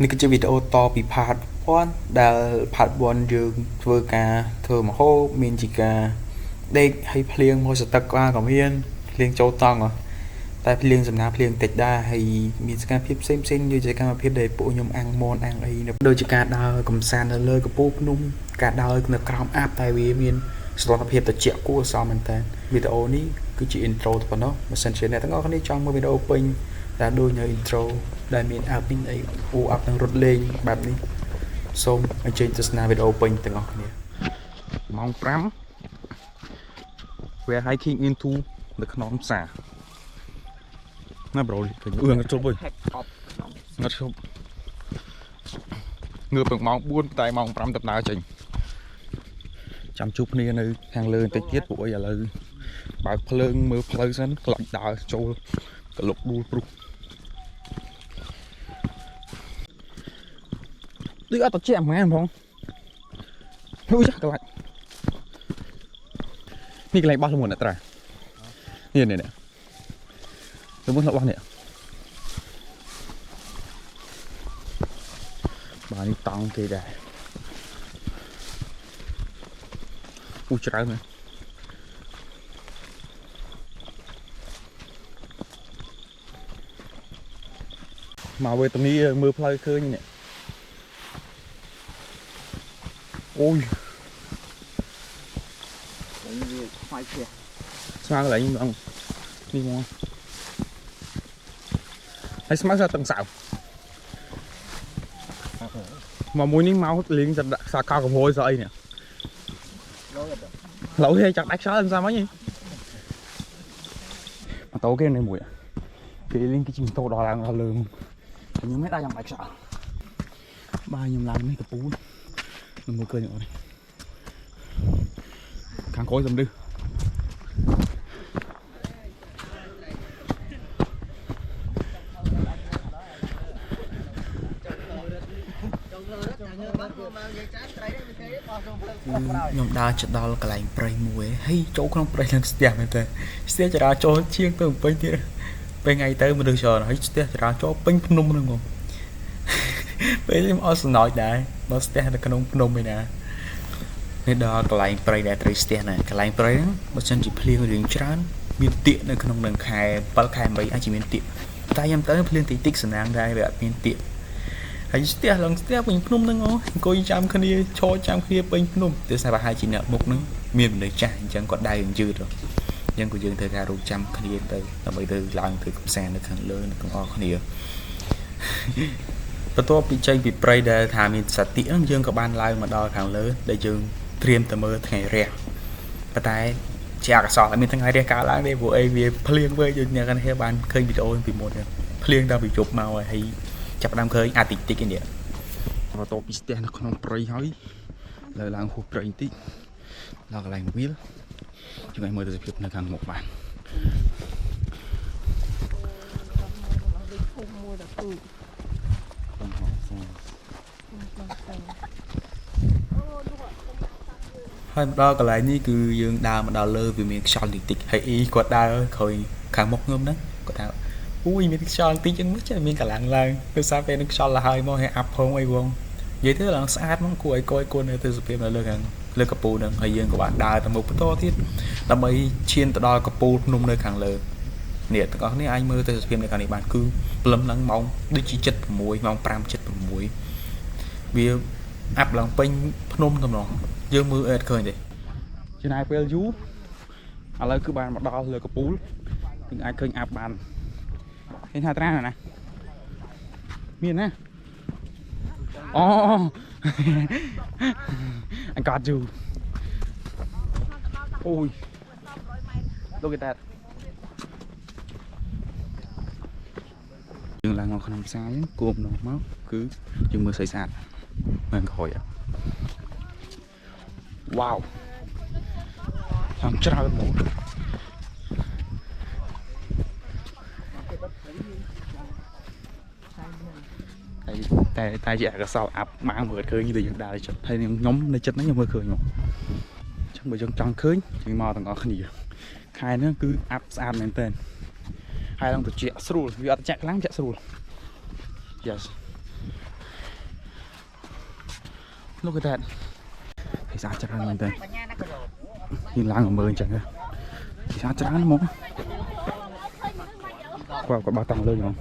នេះគឺជាវីដេអូតពី part 1 ដែល part 1 យើងធ្វើការធ្វើម្ហូបមានជាការដេកហើយភ្លៀងមួយសទឹកក៏មានភ្លៀងចូលតង់តែភ្លៀងសំណាភ្លៀងតិចដែរហើយមានសកម្មភាពផ្សេងៗnhưជាកម្មភាពដែលពួកខ្ញុំអាំងមនអាំងអីដូចជាការដើរកំសាន្តនៅលើកំពូលភ្នំការដើរនៅក្រោមអាប់តែវាមានសកម្មភាពត្រជាក់គួរសមមែនតើវីដេអូនេះគឺជា intro ទៅប៉ុណ្ណោះបើសិនជាអ្នកទាំងអស់គ្នាចង់មើលវីដេអូពេញតែដូចនៅ intro ដែលមាន admin អីអាប់នឹងរត់លេងបែបនេះសូមអញ្ជើញទស្សនាវីដេអូពេញទាំងអស់គ្នាម៉ោង5 We're hiking into the ខ្នងផ្សារណាប្រូឃើញអឿងជប់វិញងឹតជប់ងើបពីម៉ោង4តែម៉ោង5ដំណើរចេញចាំជួបគ្នានៅខាងលើបន្តិចទៀតពួកអីឥឡូវបើកភ្លើងមើលផ្លូវសិនខ្លាចដើរចូលក្លុកដួលព្រុសដូចអត់ត្រជាក់ហ្មងផងហូចាស់ខ្លាចនេះកន្លែងបោះលមុនអត្រានេះលមុនរបស់នេះបាទនេះតង់គេដែរច្រើនណាស់មកវេទនីមើលផ្លូវឃើញនេះអូយនេះខ្វាយផ្ទះស្មើកន្លែងហ្នឹងនេះមកហើយស្មើសាទាំងសៅមកមួយនេះមកលេងសាកោកំហួយស្អីនេះឡូវឲ្យចាក់ដាច់ខ្យល់មិនសាមអីម៉ូតូគេនៅមួយគេលេងគេជិះម៉ូតូដល់ឡើងដល់លើខ្ញុំមិនដាក់យ៉ាងដាច់ខ្យល់បាទខ្ញុំឡើងនេះកពូលនឹងមើលឃើញអត់នេះខាងក្រោយសំដៅខ្ញុំដើរចដល់កន្លែងព្រៃមួយហើយចូលក្នុងព្រៃឡើងស្ទះមែនតើស្ទះចរាចរណ៍ជាងទៅពេញទៀតពេលថ្ងៃទៅមនុស្សច្រើនហើយស្ទះចរាចរណ៍ពេញភ្នំហ្នឹងបងពេលខ្ញុំអត់សំណោចដែរបើស្ទះនៅក្នុងភ្នំឯណានេះដល់កន្លែងព្រៃដែលត្រូវស្ទះណាកន្លែងព្រៃហ្នឹងបើសិនជាភ្លៀងរឿងច្រើនមានទៀកនៅក្នុងនឹងខែ7ខែ8អាចជាមានទៀកតែខ្ញុំទៅភ្លៀងតិចៗសំណាងដែរវាអត់មានទៀកហើយស្ទះឡើងស្ទះពេញភ្នំហ្នឹងអង្គុយចាំគ្នាឈរចាំគ្នាពេញភ្នំតែស្អាតប្រហែលជាអ្នកមុខហ្នឹងមានមនុស្សចាស់អញ្ចឹងគាត់ដៅយឺតអញ្ចឹងក៏យើងត្រូវការរកចាំគ្នាទៅដើម្បីទៅឡើងទៅកំសាន្តនៅខាងលើទាំងអស់គ្នាបន្ទាប់ពីចេញពីព្រៃដែលថាមានសតិហ្នឹងយើងក៏បានឡើងមកដល់ខាងលើដែលយើងត្រៀមទៅមើលថ្ងៃរះប៉ុន្តែជាអកុសលតែមានថ្ងៃរះកើតឡើងទេព្រោះអីវាភ្លៀងវិញយើងអ្នកគ្នាបានឃើញវីដេអូពីមុនភ្លៀងដល់ពីយប់មកហើយចាប់ដើមឃើញអាតិចតិចឯនេះបន្ទាប់ពីស្ទះនៅក្នុងព្រៃហើយលើឡើងហួសព្រៃបន្តិចដល់កន្លែងវាលយើងឲ្យមើលទៅសភាពនៅខាងមុខបានហើយមកដល់កន្លែងនេះគឺយើងដើរមកដល់លើវាមានខ្យល់តិចតិចហើយអ៊ីគាត់ដើរឃើញខាងមុខខ្ញុំហ្នឹងគាត់ថាអូយមានខ្យល់តិចចឹងមិនចេះមានកម្លាំងឡើងដោយសារពេលនឹងខ្យល់ទៅហើយមកឲ្យអាប់ផងអីបងនិយាយទៅឡើងស្អាតមកគួរឲ្យកយគួរនៅទៅសភាពនៅលើខាងលើកពូលហ្នឹងហើយយើងក៏បានដើរទៅមុខបន្តទៀតដើម្បីឈានទៅដល់កពូលភ្នំនៅខាងលើនេះទាំងអស់គ្នាអាចមើលទៅសភាពនៅខាងនេះបានគឺព្រលឹមឡើងម៉ោងដូចជា7:06ម៉ោង5:76វាអាប់ឡើងពេញភ្នំតំណងយើងមើលអត់ឃើញទេចំណាយពេលយូរឥឡូវគឺបានមកដល់លើកពូលយើងអាចឃើញអាប់បានឃើញថាត្រាណាមានណាអូ I got you អូយ look at that យើងឡើងមកក្នុងផ្សារហ្នឹងគួបនោះមកគឺយើងមើលស្អីស្អាតមើលក្រោយវ៉ាវតាមច្រើនហ្មងតែជាអកុសលអាប់ម៉ាងមើលឃើញដូចយើងដើរចិត្តហើយខ្ញុំនៅចិត្តហ្នឹងខ្ញុំមើលឃើញមកអញ្ចឹងបើយើងចង់ឃើញយើងមកទាំងអស់គ្នាខែហ្នឹងគឺអាប់ស្អាតមែនទែនហើយឡើងត្រជាក់ស្រួលវាអត់ត្រជាក់ខ្លាំងត្រជាក់ស្រួល yes Look at that. Thì sao chắc ăn mình nhìn lang ở mờ chẳng rồi. Thì sao chắc ăn món. Qua có bao tầng lên không?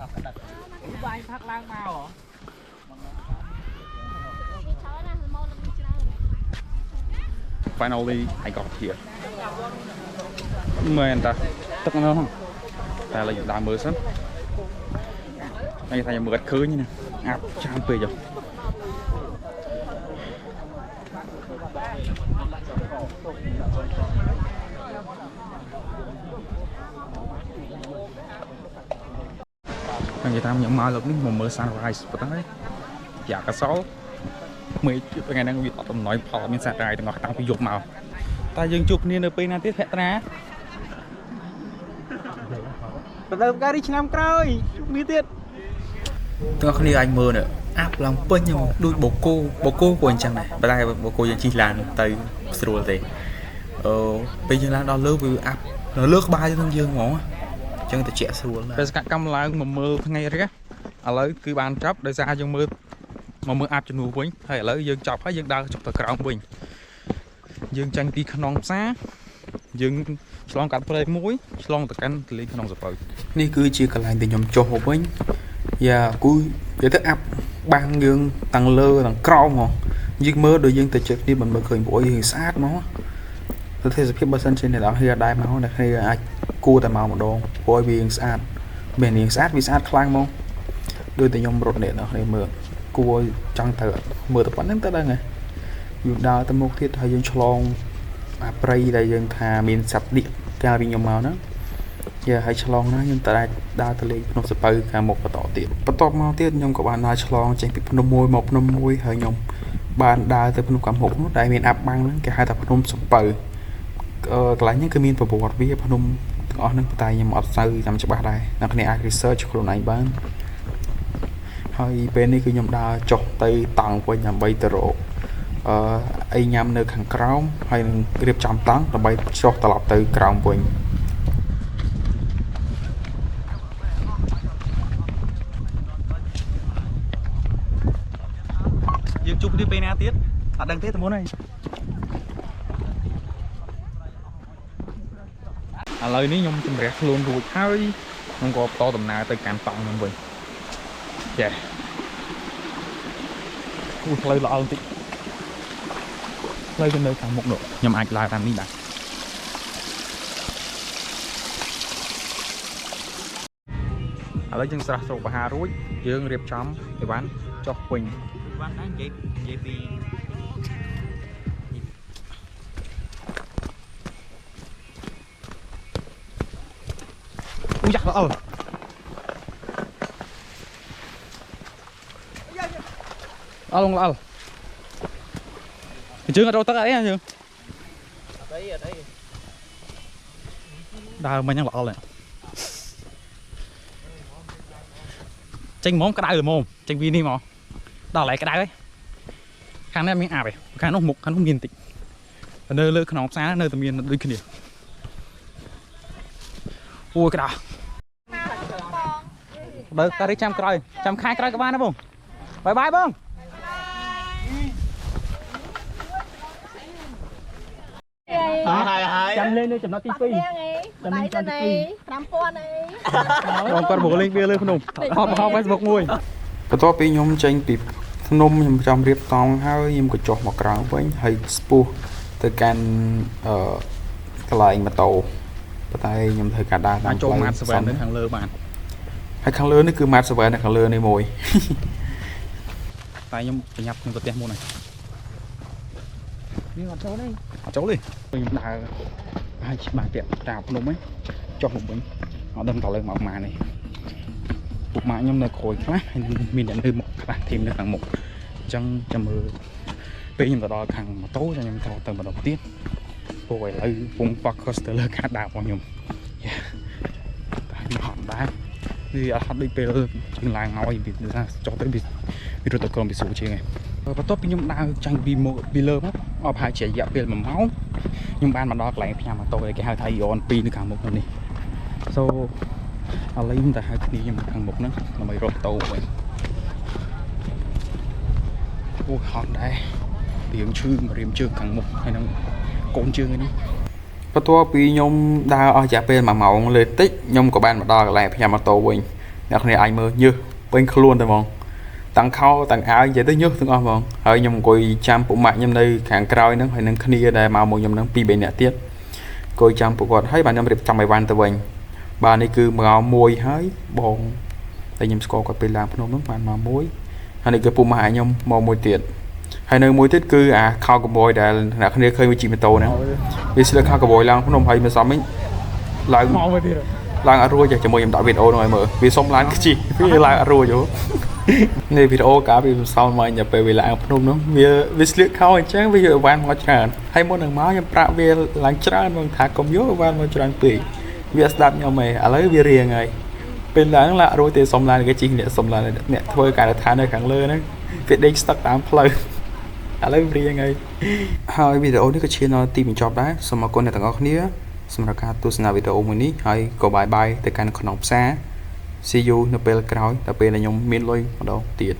Finally, I got here. Mời anh ta, tất nó không? Ta là những đá mưa sớm. Đây thay mưa gạch khơi như này, áp trang về rồi. Người ta những mai lúc ní mùa mưa sunrise và tới dạ cả số mấy ngày đang bị tụi nói phò mình sunrise thì ngọt tăng bị dục màu ta dừng chụp nên ở bên này tiếp hệ tra đợt cái đi năm coi mi tiết tôi không đi anh mơ nữa áp lòng bên nhưng đôi bồ cô của anh chàng này bà đây bồ cô dân chi làn tới sửa thì bây giờ là đo lướt vì áp nó lướt ba cho thằng dương ngõ chân ta trẻ xuống bây giờ cầm lại mà mưa ngay đấy à lấy cứ bàn chấp để ra trong mưa mà mưa áp cho nụ vĩnh hay lấy dương chọc hay dương đau chọc tờ cào mình dương tranh đi khăn nong xa dương slong cắt play muối slong tờ canh lấy khăn nong sập bựนี่คือchia cả lại từ nhóm cho hộp ấy và cúi để thức áp băng dương tăng lơ tăng cao mà dương mơ đôi dương từ trước đi mình mới khởi bụi thì sát nó tôi thấy cái bờ sân trên này đó hay là đai máu này hay là cua tại màu một đồ bôi vì sát bền thì sát vì sát khlang không đôi từ nhóm rột nệ nó để mưa cua trăng thở mưa tập bắn đến tới đây này dù đào tới một thiết hay dương chlong spray đây dương thà miền sạch điện ra vì nhóm màu đó giờ hay chlong nó nhưng tại đào tới lấy nó sẽ bay cả một và tọt màu tiết nhóm của bạn nói chlong chạy bị nôm môi một nôm môi hơi nhóm bạn đào tới nôm cảm hộp nó đại miền áp băng cái hai tập nôm sụp bự lại những cái miền của bộ vi nôm ở nước tay nhưng mà ở sau nằm cho bạn đây là cái này research của này bán hơi bên này cứ nhóm đào chọc tay tặng của nhà bay từ rộ ai nhằm nơi hàng cào hay riệp chạm tán là bay cho tập từ cào mình dương chụp đi bên nào tiết ở đằng tiết muốn này à lời ní nhung chùm rẹt luôn ruột hơi không có to tầm nào tới cản tòng nhung mình dạ lời là ơn tí lời trên nơi càng một độ nhầm ảnh lại làm đi đã à lời chân sạch sổ và hà rúi dương riệp chấm để bán cho Quỳnh bán đáng dễ bị ui giặc rồi luôn là thì chưa ở đâu tất cả đấy hả chưa đào mà nhăn lọ này tranh món cái đai rồi mồm tranh vi đi mà đào lại cái đai ấy khang này miếng ảo vậy khang nó mục khang nó nghiền tịnh nơi lơ khăn xa nơi tầm miền đôi kia ui cái đào đợi ta đi chăm khai coi các bạn đó bông bye bye bông chăm lên đây chăm nó tí phi chăm lên chăm tí còn con bố lên bia lên không không phải bốc mùi và to bị nhóm tranh bị nôm nhầm trong riệp tòng hơi nhầm có chọt một ráo với hay spu từ can cái lại mà tàu và tay nhầm thời cả đa đang trộn mát sờ về hàng lơ bạn hay khăn lớn nó cứ mát sờ về là khăn lớn này mồi tay nhầm phải nhập những vật tiền mua này đi vào chỗ đây ở chỗ đi mình đã hai bàn tiệm đào nôm ấy cho một bánh họ đâm tàu lên màu mà này một mã nhom này khối khác mình đã đưa một bạn thêm được hàng một trong mưa bây giờ đó hàng một tối cho nhom tàu tầng đầu tiên rồi lấy vùng bắc coaster lên cả đảo vào nhom hòn đá đi ở hòn đi về chừng là ngồi bị ra cho tới bị rồi tụi con bị sụt chưa này và tốt nhom đang tranh bị lơ mất ở hai trẻ dạo về mà máu nhưng ban mà đó lại nhà mà tôi cái hai thay on pin được cả một lần này so ở lấy chúng ta hai cái nhưng mà thằng một nó là mày rộp tàu vậy hòn đây រៀងឈឺរៀងជើងខាងមុខហើយនឹងកូនជើងនេះ បន្ទាប់ពីខ្ញុំដើរអស់រយៈពេល1ម៉ោងលើតិចខ្ញុំក៏បានមកដល់កន្លែងផ្ញើម៉ូតូវិញអ្នកគ្នាអាចមើលញើសពេញខ្លួនតែហ្មងតាំងខោតាំងអាវនិយាយទៅញើសទាំងអស់ហ្មងហើយខ្ញុំអង្គុយចាំពុកម៉ាក់ខ្ញុំនៅខាងក្រោយហ្នឹងហើយនឹងគ្នាដែលមកមកខ្ញុំហ្នឹង2 3នាក់ទៀតអង្គុយចាំពួកគាត់ហើយបានខ្ញុំរៀបចំអីវ៉ាន់ទៅវិញបាទនេះគឺម៉ោង1ហើយបងតែខ្ញុំស្គាល់គាត់ពេលឡើងភ្នំហ្នឹងបានម៉ោង1ហើយនេះគឺពុកម៉ាក់ខ្ញុំមកមួយទៀតហើយនៅមួយទៀតគឺអាខោកបយដែលអ្នកគ្នាឃើញវាជិះម៉ូតូហ្នឹងវាស្លឹកខោកបយឡើងភ្នំហើយមិនសមវិញឡើង មកវិញទៀត ឡើងអត់រួចជាមួយខ្ញុំដាក់វីដេអូនោះឲ្យមើលវាសុំឡើងខ្ជិះវាឡើងអត់រួចហ៎នេះវីដេអូកាលពីសោមមកដល់ពេលវាឡើងភ្នំនោះវាស្លៀកខោអញ្ចឹងវាយកអីវ៉ាន់មកច្រើនហើយមុននឹងមកខ្ញុំប្រាប់វាឡើងច្រើនមកថាកុំយកអីវ៉ាន់មកច្រើនពេកវាស្ដាប់ខ្ញុំឯងឥឡូវវារៀងហើយពេលឡើងឡើងរួចទេសុំឡើងគេជិះអ្នកសុំឡើងអ្នកធ្វើការដ្ឋាននៅខាងលើហ្នឹងវាដេកស្ទឹកតាមផ្លូវឥឡូវរៀងហើយវីដេអូនេះក៏ឈានដល់ទីបញ្ចប់ដែរសូមអរគុណអ្នកទាំងអស់គ្នាសម្រាប់ការទស្សនាវីដេអូមួយនេះហើយក៏បាយបាយទៅកាន់ក្នុងផ្សារ See you នៅពេលក្រោយដល់ពេលដែលខ្ញុំមានលុយម្ដងទៀត